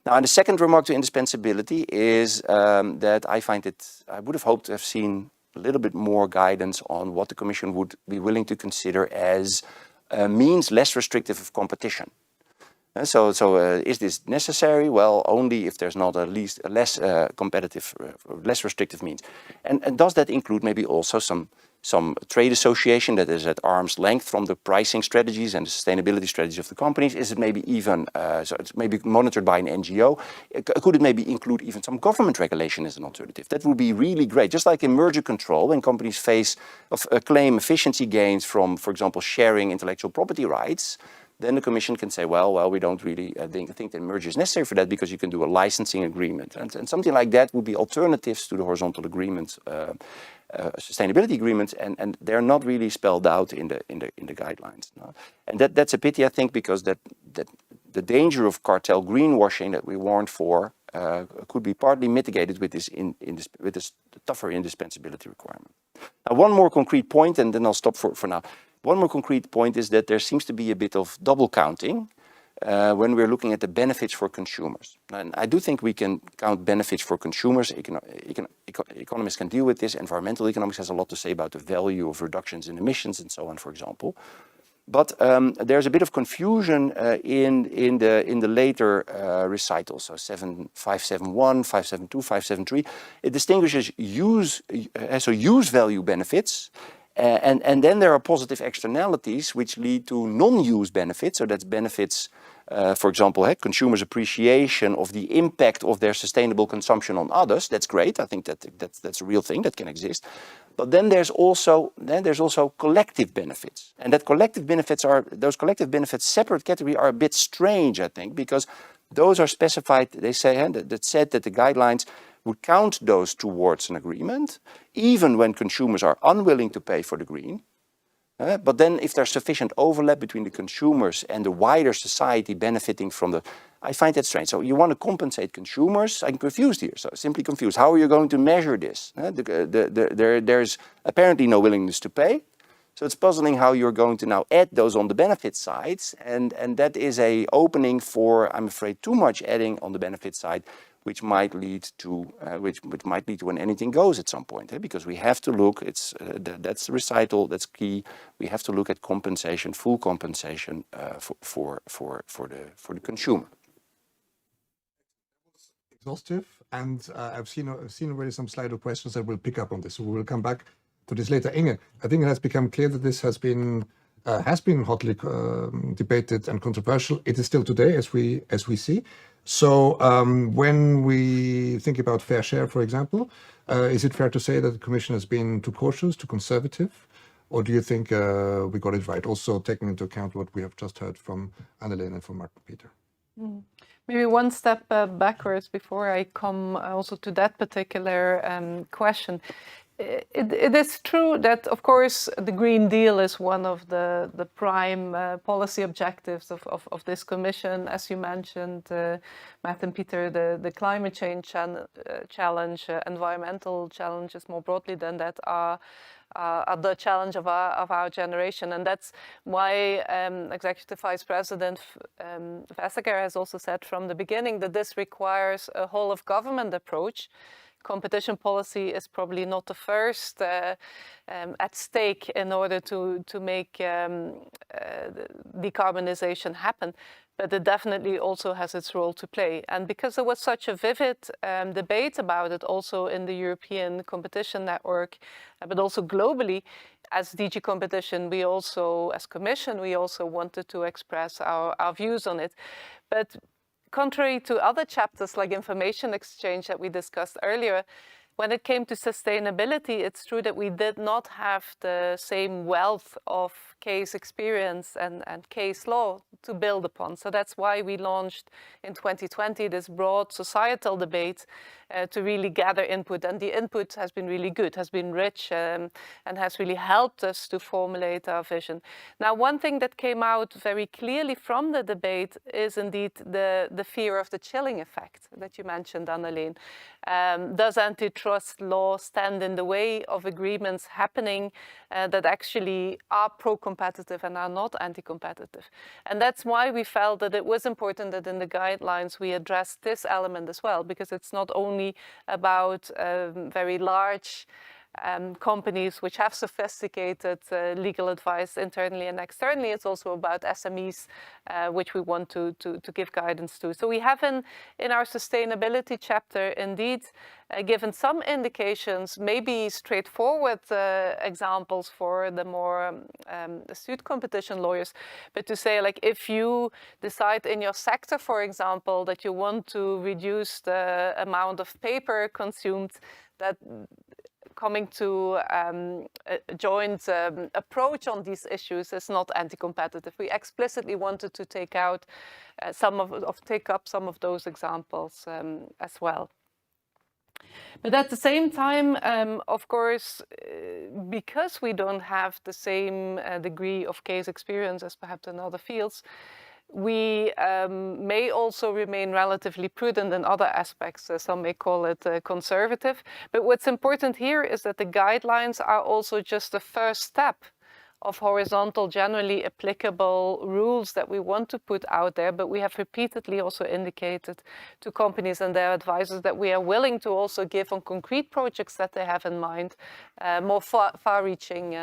Now, and the second remark to indispensability is that I would have hoped to have seen a little bit more guidance on what the Commission would be willing to consider as means less restrictive of competition. Is this necessary? Well, only if there's not a less competitive, less restrictive means. And does that include maybe also some trade association that is at arm's length from the pricing strategies and the sustainability strategies of the companies? Is it maybe even, so it's maybe monitored by an NGO? Could it maybe include even some government regulation as an alternative? That would be really great. Just like in merger control, when companies claim efficiency gains from, for example, sharing intellectual property rights, then the Commission can say, well, we don't really think that merger is necessary for that because you can do a licensing agreement. And something like that would be alternatives to the horizontal agreements, sustainability agreements, and they're not really spelled out in the guidelines. No? And that's a pity, I think, because that the danger of cartel greenwashing that we warned for could be partly mitigated with this tougher indispensability requirement. Now, one more concrete point, and then I'll stop for now. One more concrete point is that there seems to be a bit of double counting when we're looking at the benefits for consumers. And I do think we can count benefits for consumers. Economists can deal with this. Environmental economics has a lot to say about the value of reductions in emissions and so on, for example. But there's a bit of confusion in the later recitals, so 571, 572, 573. It distinguishes use value benefits. And then there are positive externalities which lead to non-use benefits. So that's benefits, for example, consumers' appreciation of the impact of their sustainable consumption on others. That's great. I think that's a real thing that can exist. But then there's also collective benefits, and those collective benefits, separate category, are a bit strange, I think, because those are specified. They say that said that the guidelines would count those towards an agreement, even when consumers are unwilling to pay for the green. But then if there's sufficient overlap between the consumers and the wider society benefiting from I find that strange. So you want to compensate consumers. I'm confused here, so simply confused. How are you going to measure this? There's apparently no willingness to pay. So it's puzzling how you're going to now add those on the benefit sides. And that is a opening for, I'm afraid, too much adding on the benefit side, which might lead to when anything goes at some point, because we have to look. That's the recital. That's key. We have to look at compensation, full compensation for the consumer. Exhaustive, and I've seen already some Slido questions that will pick up on this. So we will come back to this later. Inge, I think it has become clear that this has been hotly debated and controversial. It is still today, as we see. So when we think about fair share, for example, is it fair to say that the Commission has been too cautious, too conservative, or do you think we got it right? Also taking into account what we have just heard from Anneleen and from Maarten, Pieter. Maybe one step backwards before I come also to that particular question. It is true that, of course, the Green Deal is one of the prime policy objectives of this Commission. As you mentioned, Maarten, Pieter, the climate change challenge, environmental challenges more broadly than that are the challenge of our generation. And that's why Executive Vice President Vestager has also said from the beginning that this requires a whole of government approach. Competition policy is probably not the first at stake in order to make decarbonization happen, but it definitely also has its role to play. And because there was such a vivid debate about it also in the European Competition Network, but also globally, as DG Competition, we also, as Commission, we also wanted to express our views on it. But contrary to other chapters like information exchange that we discussed earlier, when it came to sustainability, it's true that we did not have the same wealth of case experience and case law to build upon. So that's why we launched in 2020 this broad societal debate to really gather input. And the input has been really good, has been rich, and has really helped us to formulate our vision. Now, one thing that came out very clearly from the debate is indeed the fear of the chilling effect that you mentioned, Anneleen. Does antitrust law stand in the way of agreements happening that actually are pro-competitive and are not anti-competitive? And that's why we felt that it was important that in the guidelines we addressed this element as well, because it's not only about very large companies which have sophisticated legal advice internally and externally. It's also about SMEs, which we want to give guidance to. So we have in our sustainability chapter indeed given some indications, maybe straightforward examples for the more astute competition lawyers, but to say, like, if you decide in your sector, for example, that you want to reduce the amount of paper consumed, that coming to a joint approach on these issues is not anti-competitive. We explicitly wanted to take up some of those examples as well. But at the same time, of course, because we don't have the same degree of case experience as perhaps in other fields, we may also remain relatively prudent in other aspects. Some may call it conservative. But what's important here is that the guidelines are also just the first step of horizontal, generally applicable rules that we want to put out there. But we have repeatedly also indicated to companies and their advisors that we are willing to also give on concrete projects that they have in mind more far-reaching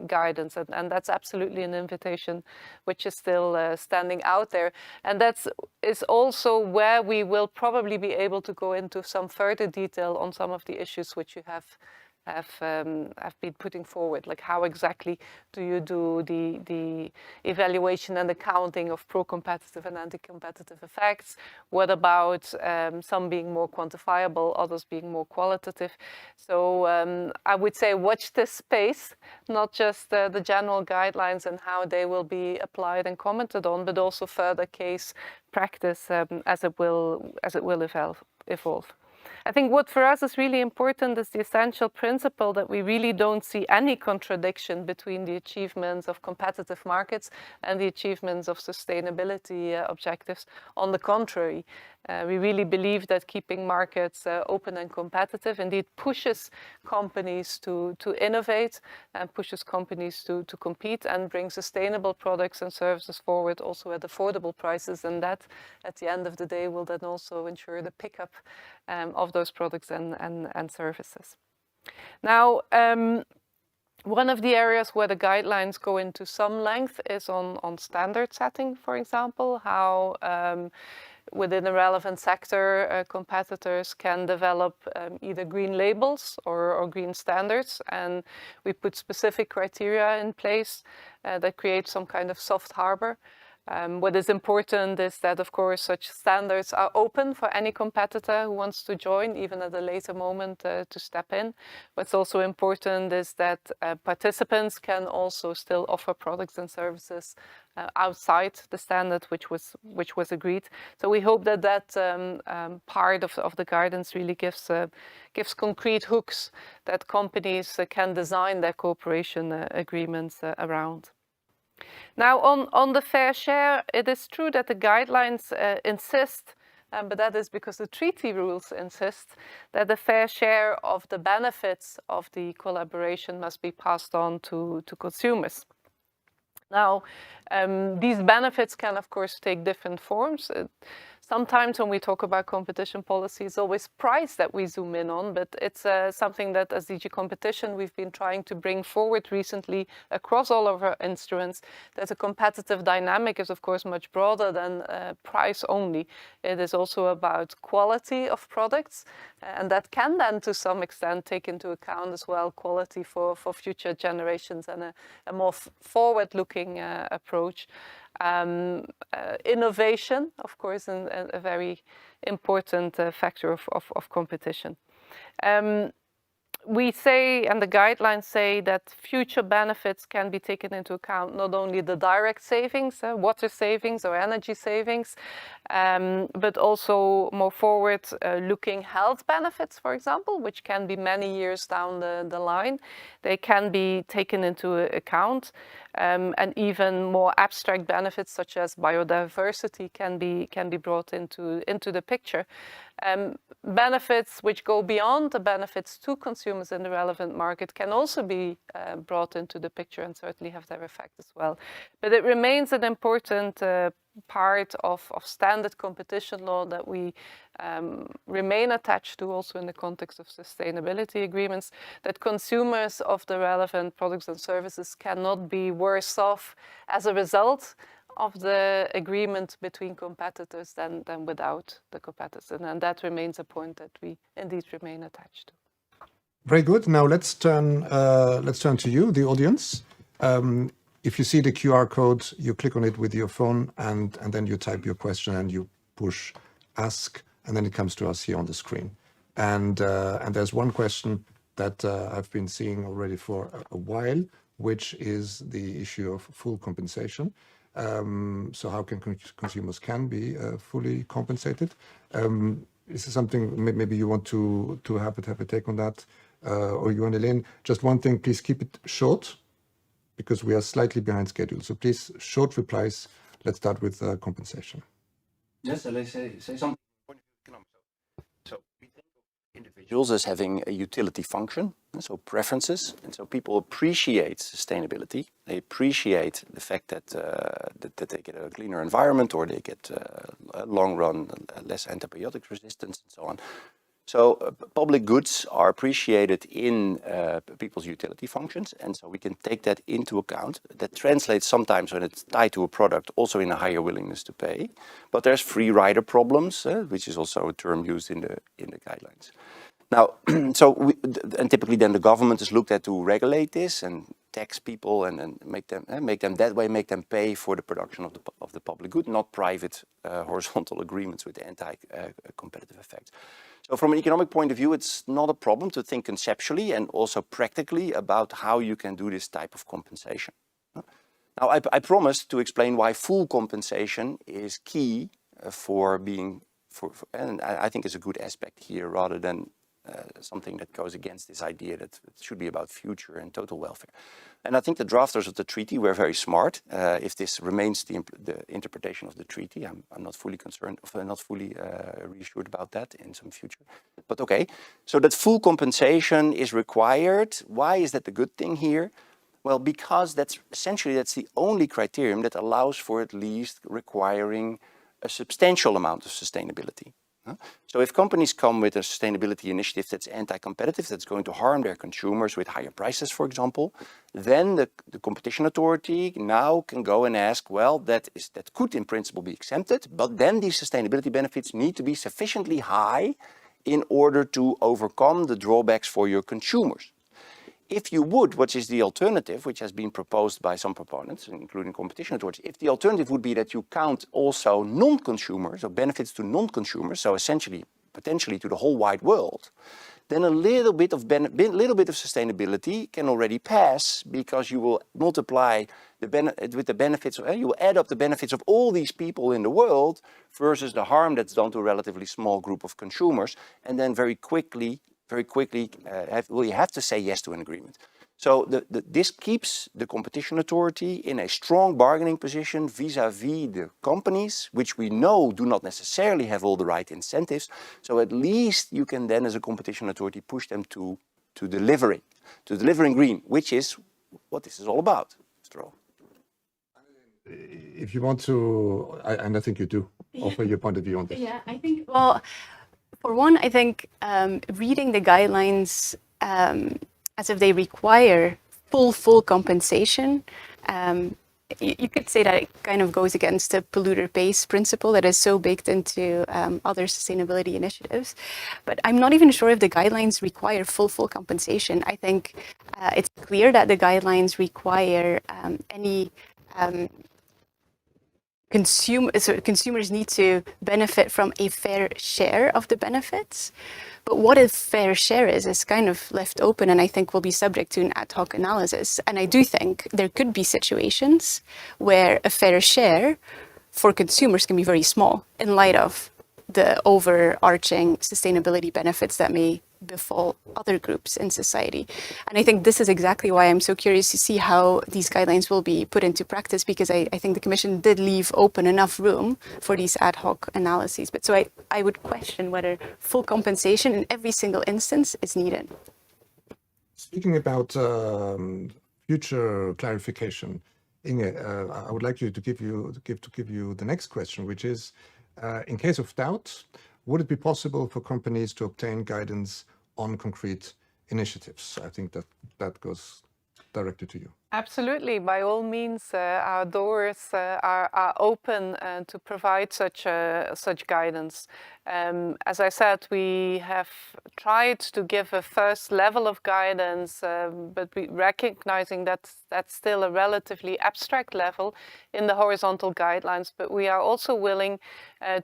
guidance. And that's absolutely an invitation which is still standing out there. And that is also where we will probably be able to go into some further detail on some of the issues which you have been putting forward, like how exactly do you do the evaluation and accounting of pro-competitive and anti-competitive effects? What about some being more quantifiable, others being more qualitative? So I would say watch this space, not just the general guidelines and how they will be applied and commented on, but also further case practice as it will evolve. I think what for us is really important is the essential principle that we really don't see any contradiction between the achievements of competitive markets and the achievements of sustainability objectives. On the contrary, we really believe that keeping markets open and competitive indeed pushes companies to innovate and pushes companies to compete and bring sustainable products and services forward also at affordable prices. And that, at the end of the day, will then also ensure the pickup of those products and services. Now, one of the areas where the guidelines go into some length is on standard setting, for example, how within a relevant sector, competitors can develop either green labels or green standards. And we put specific criteria in place that create some kind of soft harbor. What is important is that, of course, such standards are open for any competitor who wants to join, even at a later moment to step in. What's also important is that participants can also still offer products and services outside the standard which was agreed. So we hope that part of the guidance really gives concrete hooks that companies can design their cooperation agreements around. Now, on the fair share, it is true that the guidelines insist, but that is because the treaty rules insist, that the fair share of the benefits of the collaboration must be passed on to consumers. Now, these benefits can, of course, take different forms. Sometimes when we talk about competition policy, it's always price that we zoom in on, but it's something that as DG Competition we've been trying to bring forward recently across all of our instruments, that a competitive dynamic is of course much broader than price only. It is also about quality of products, and that can then to some extent take into account as well quality for future generations and a more forward-looking approach. Innovation, of course, and a very important factor of competition. We say, and the guidelines say, that future benefits can be taken into account, not only the direct savings, water savings or energy savings, but also more forward-looking health benefits, for example, which can be many years down the line. They can be taken into account, and even more abstract benefits such as biodiversity can be brought into the picture. Benefits which go beyond the benefits to consumers in the relevant market can also be brought into the picture and certainly have their effect as well. But it remains an important part of standard competition law that we remain attached to, also in the context of sustainability agreements, that consumers of the relevant products and services cannot be worse off as a result of the agreement between competitors than without the competitors. And that remains a point that we indeed remain attached to. Very good. Now let's turn to you, the audience. If you see the QR code, you click on it with your phone, and then you type your question and you push ask, and then it comes to us here on the screen. And there's one question that I've been seeing already for a while, which is the issue of full compensation. So how can consumers be fully compensated? Is this something maybe you want to have a take on that, or you, Anneleen? Just one thing, please keep it short, because we are slightly behind schedule. So please, short replies. Let's start with compensation. Yes, let's say something. So we think of individuals as having a utility function, so preferences, and so people appreciate sustainability. They appreciate the fact that they get a cleaner environment, or they get a long run less antibiotic resistance, and so on. So public goods are appreciated in people's utility functions, and so we can take that into account. That translates sometimes, when it's tied to a product, also in a higher willingness to pay. But there's free rider problems, which is also a term used in the guidelines. Now, and typically then the government is looked at to regulate this and tax people and make them that way, make them pay for the production of the public good, not private horizontal agreements with anti-competitive effects. So from an economic point of view, it's not a problem to think conceptually and also practically about how you can do this type of compensation. Now, I promised to explain why full compensation is key and I think it's a good aspect here, rather than something that goes against this idea that it should be about future and total welfare. And I think the drafters of the treaty were very smart. If this remains the interpretation of the treaty, I'm not fully reassured about that in some future. But okay, so that full compensation is required. Why is that the good thing here? Well, because that's the only criterion that allows for at least requiring a substantial amount of sustainability. So if companies come with a sustainability initiative that's anti-competitive, that's going to harm their consumers with higher prices, for example, then the competition authority now can go and ask, well, that could in principle be exempted, but then these sustainability benefits need to be sufficiently high in order to overcome the drawbacks for your consumers. If you would, which is the alternative, which has been proposed by some proponents, including competition authorities, if the alternative would be that you count also non-consumers, or benefits to non-consumers, so essentially, potentially to the whole wide world, then a little bit of sustainability can already pass, because you will multiply with the benefits, you will add up the benefits of all these people in the world versus the harm that's done to a relatively small group of consumers, and then very quickly you have to say yes to an agreement. So this keeps the competition authority in a strong bargaining position vis-à-vis the companies, which we know do not necessarily have all the right incentives. So at least you can then, as a competition authority, push them to delivering green, which is what this is all about, after all. If you want to, and I think you do, offer your point of view on this. Yeah, I think, well, for one, I think reading the guidelines as if they require full compensation, you could say that it kind of goes against the polluter pays principle that is so baked into other sustainability initiatives. But I'm not even sure if the guidelines require full compensation. I think it's clear that the guidelines require consumers need to benefit from a fair share of the benefits. But what a fair share is kind of left open, and I think will be subject to an ad hoc analysis. And I do think there could be situations where a fair share for consumers can be very small in light of the overarching sustainability benefits that may befall other groups in society. And I think this is exactly why I'm so curious to see how these guidelines will be put into practice, because I think the Commission did leave open enough room for these ad hoc analyses. But so I would question whether full compensation in every single instance is needed. Speaking about future clarification, Inge, I would like you to give you the next question, which is, in case of doubt, would it be possible for companies to obtain guidance on concrete initiatives? I think that goes directly to you. Absolutely. By all means, our doors are open to provide such guidance. As I said, we have tried to give a first level of guidance, but we recognizing that that's still a relatively abstract level in the horizontal guidelines. But we are also willing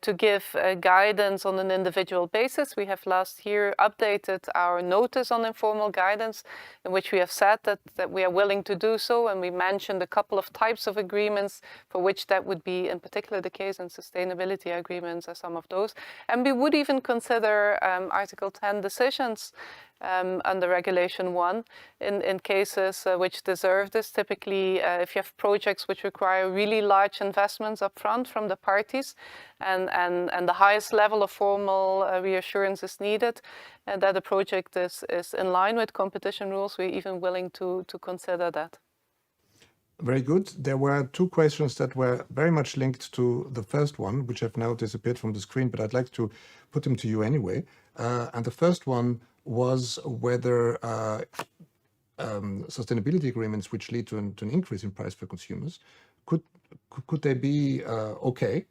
to give guidance on an individual basis. We have last year updated our notice on informal guidance, in which we have said that we are willing to do so, and we mentioned a couple of types of agreements for which that would be in particular the case, and sustainability agreements are some of those. And we would even consider Article 10 decisions under Regulation 1 in cases which deserve this. Typically, if you have projects which require really large investments upfront from the parties, and the highest level of formal reassurance is needed, that the project is in line with competition rules, we're even willing to consider that. Very good. There were two questions that were very much linked to the first one, which have now disappeared from the screen, but I'd like to put them to you anyway. And the first one was whether sustainability agreements which lead to an increase in price for consumers, could they be okay,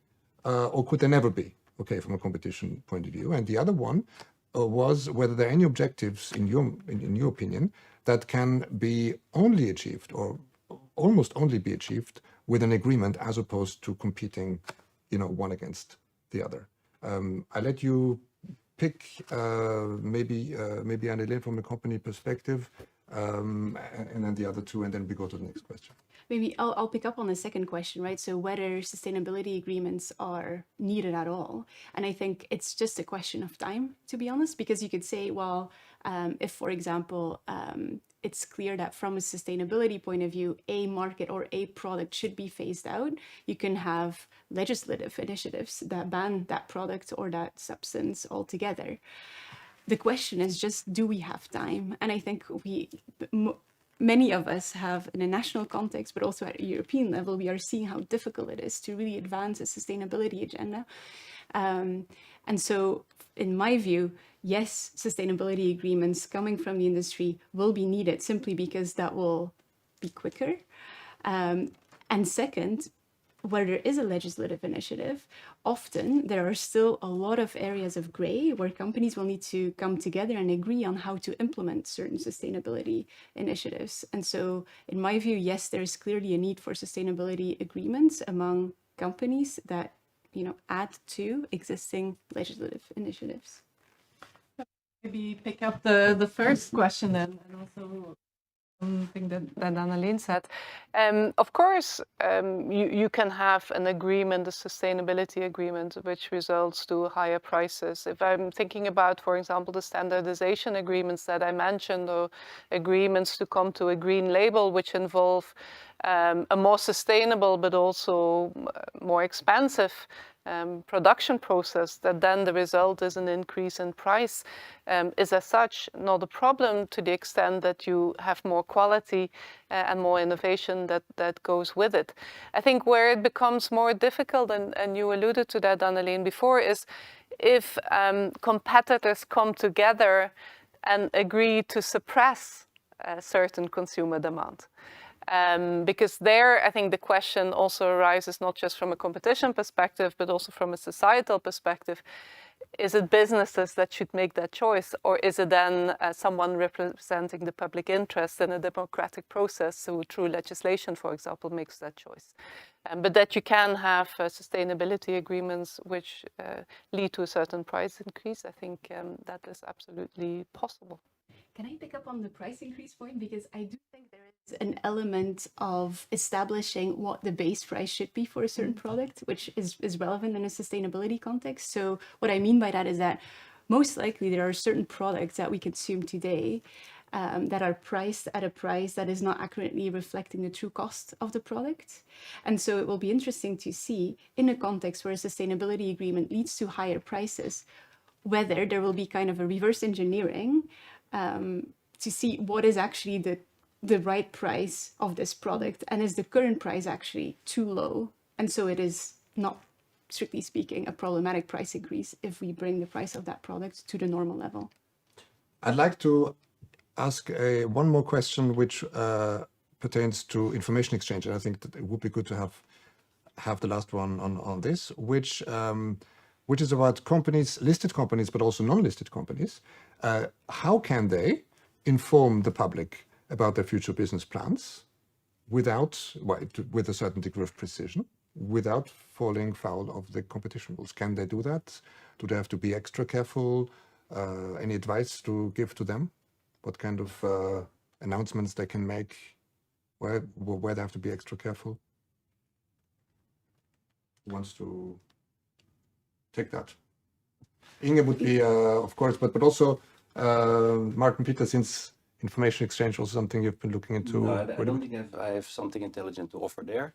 or could they never be okay from a competition point of view? And the other one was whether there are any objectives in your opinion that can be only achieved or almost only be achieved with an agreement as opposed to competing, one against the other. I let you pick maybe Anneleen from a company perspective, and then the other two, and then we go to the next question. Maybe I'll pick up on the second question, right? So whether sustainability agreements are needed at all. And I think it's just a question of time, to be honest, because you could say, well, if, for example, it's clear that from a sustainability point of view, a market or a product should be phased out, you can have legislative initiatives that ban that product or that substance altogether. The question is just, do we have time? And I think many of us have, in a national context, but also at a European level, we are seeing how difficult it is to really advance a sustainability agenda. And so, in my view, yes, sustainability agreements coming from the industry will be needed simply because that will be quicker. And second, where there is a legislative initiative, often there are still a lot of areas of gray where companies will need to come together and agree on how to implement certain sustainability initiatives. And so, in my view, yes, there is clearly a need for sustainability agreements among companies that add to existing legislative initiatives. Maybe pick up the first question then, and also something that Anneleen said. Of course, you can have an agreement, a sustainability agreement, which results to higher prices. If I'm thinking about, for example, the standardization agreements that I mentioned, or agreements to come to a green label, which involve a more sustainable but also more expensive production process, that then the result is an increase in price, is as such not a problem to the extent that you have more quality and more innovation that goes with it. I think where it becomes more difficult, and you alluded to that, Anneleen, before, is if competitors come together and agree to suppress certain consumer demand. Because there, I think the question also arises not just from a competition perspective, but also from a societal perspective. Is it businesses that should make that choice, or is it then someone representing the public interest in a democratic process who, through legislation, for example, makes that choice? But that you can have sustainability agreements which lead to a certain price increase, I think that is absolutely possible. Can I pick up on the price increase point? Because I do think there is an element of establishing what the base price should be for a certain product, which is relevant in a sustainability context. So what I mean by that is that most likely there are certain products that we consume today that are priced at a price that is not accurately reflecting the true cost of the product. And so it will be interesting to see, in a context where a sustainability agreement leads to higher prices, whether there will be kind of a reverse engineering to see what is actually the right price of this product, and is the current price actually too low, and so it is not strictly speaking, a problematic price increase if we bring the price of that product to the normal level. I'd like to ask one more question, which pertains to information exchange, and I think that it would be good to have the last one on this, which is about companies, listed companies, but also non-listed companies. How can they inform the public about their future business plans with a certain degree of precision, without falling foul of the competition rules? Can they do that? Do they have to be extra careful? Any advice to give to them? What kind of announcements they can make? Where they have to be extra careful? Who wants to take that? Inge would be, of course, but also Maarten, Pieter, since information exchange was something you've been looking into. No, I don't think I have something intelligent to offer there.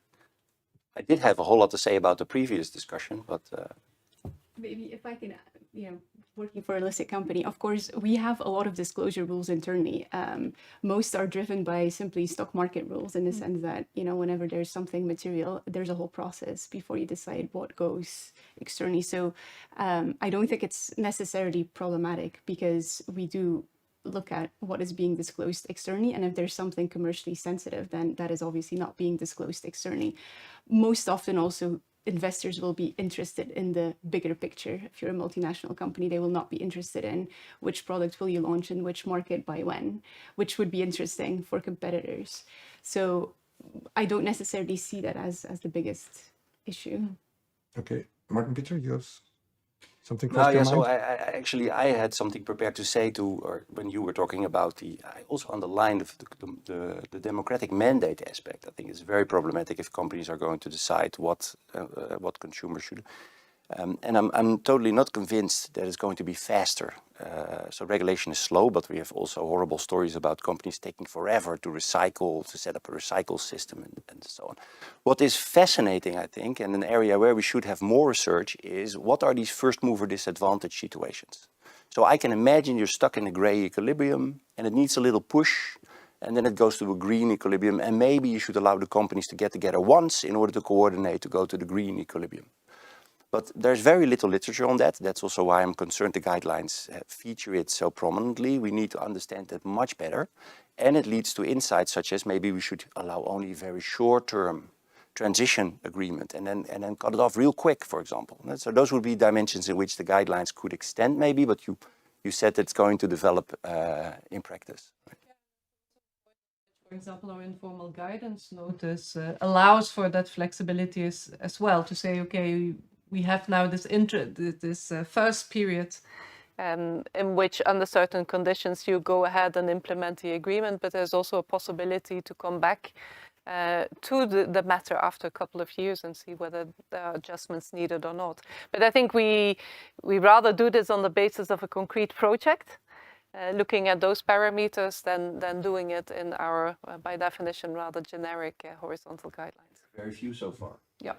I did have a whole lot to say about the previous discussion, but maybe if I can, working for a listed company, of course, we have a lot of disclosure rules internally. Most are driven by simply stock market rules in the sense that, whenever there's something material, there's a whole process before you decide what goes externally. So I don't think it's necessarily problematic, because we do look at what is being disclosed externally, and if there's something commercially sensitive, then that is obviously not being disclosed externally. Most often also, investors will be interested in the bigger picture. If you're a multinational company, they will not be interested in which product will you launch in which market by when, which would be interesting for competitors. So I don't necessarily see that as the biggest issue. Okay, Maarten, Pieter, you have something no, crossed your so mind? I had something prepared to say or when you were talking about I also underlined the democratic mandate aspect. I think it's very problematic if companies are going to decide what consumers should. And I'm totally not convinced that it's going to be faster. So regulation is slow, but we have also horrible stories about companies taking forever to recycle, to set up a recycle system and so on. What is fascinating, I think, and an area where we should have more research is what are these first mover disadvantage situations? So I can imagine you're stuck in a gray equilibrium and it needs a little push, and then it goes to a green equilibrium, and maybe you should allow the companies to get together once in order to coordinate to go to the green equilibrium. But there's very little literature on that. That's also why I'm concerned the guidelines feature it so prominently. We need to understand that much better. And it leads to insights such as maybe we should allow only a very short-term transition agreement and then cut it off real quick, for example. So those would be dimensions in which the guidelines could extend maybe, but you said it's going to develop in practice. Right? For example, our informal guidance notice allows for that flexibility as well, to say, okay, we have now this first period in which under certain conditions you go ahead and implement the agreement, but there's also a possibility to come back to the matter after a couple of years and see whether there are adjustments needed or not. But I think we rather do this on the basis of a concrete project, looking at those parameters than doing it in our, by definition, rather generic horizontal guidelines. Very few so far. Yeah.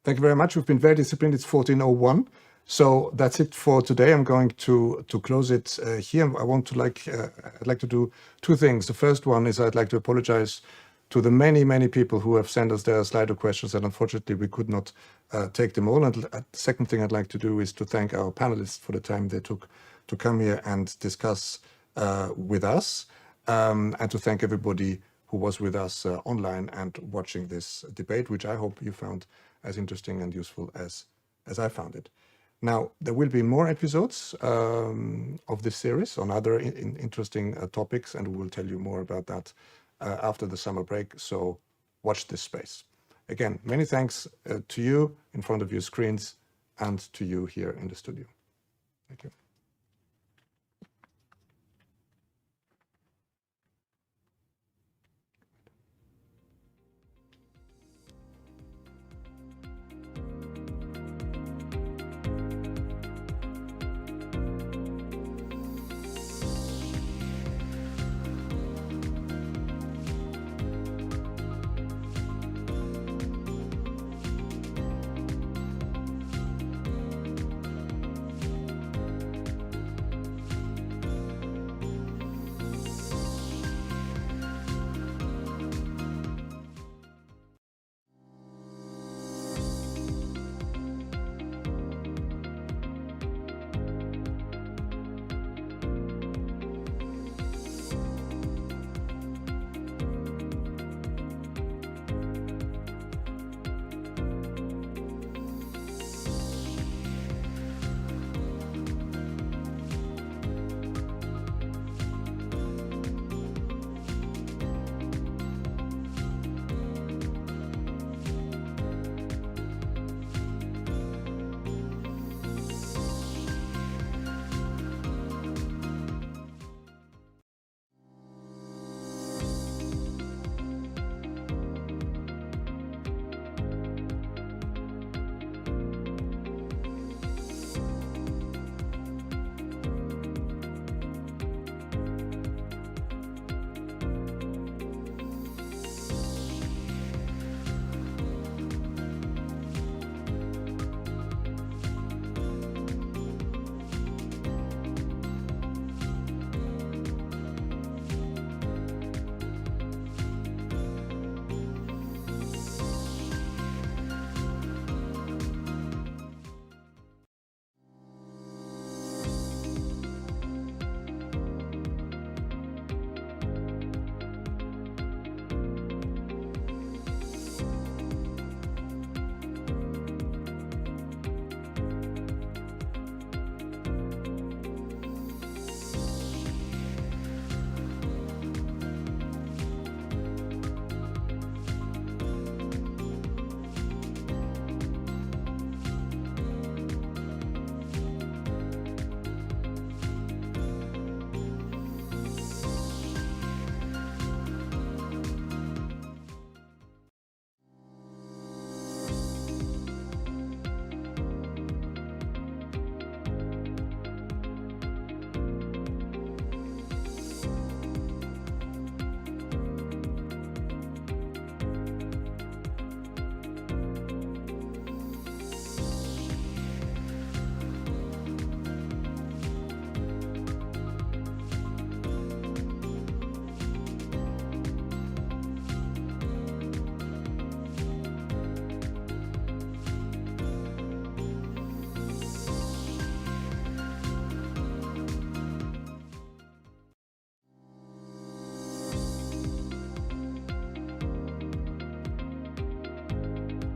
Thank you very much. We've been very disciplined. It's 14:01. So that's it for today. I'm going to close it here. I'd like to do two things. The first one is I'd like to apologize to the many people who have sent us their Slido questions, and unfortunately we could not take them all. And the second thing I'd like to do is to thank our panelists for the time they took to come here and discuss with us, and to thank everybody who was with us online and watching this debate, which I hope you found as interesting and useful as I found it. Now, there will be more episodes of this series on other interesting topics, and we will tell you more about that after the summer break, so watch this space. Again, many thanks to you in front of your screens and to you here in the studio. Thank you.